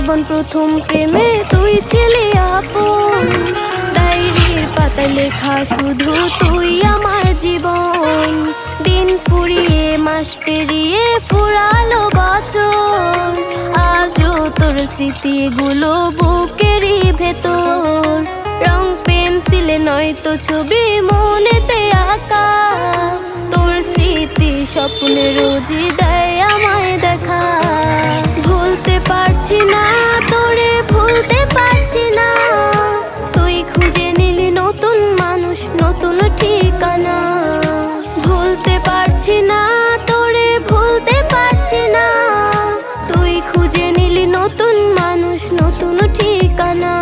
জীবন প্রথম প্রেমে তুই ছিলি আপন, ডায়েরির পাতায় লেখা শুধু তুই আমার জীবন। দিন ফুরিয়ে মাস পেরিয়ে ফুরালো বছর, আজও তোর স্মৃতিগুলো বুকেরই ভেতর। রং পেন্সিলে নয়তো ছবি মনেতে আঁকা, তোর স্মৃতি স্বপ্নে রোজই দেয় আমায় দেখা। ভুলতে পারছি না তোরে, ভুলতে পারছি না, তুই খুঁজে নিলি নতুন মানুষ, নতুন ঠিকানা। ভুলতে পারছি না তোরে, ভুলতে পারছি না, তুই খুঁজে নিলি নতুন মানুষ, নতুন ঠিকানা।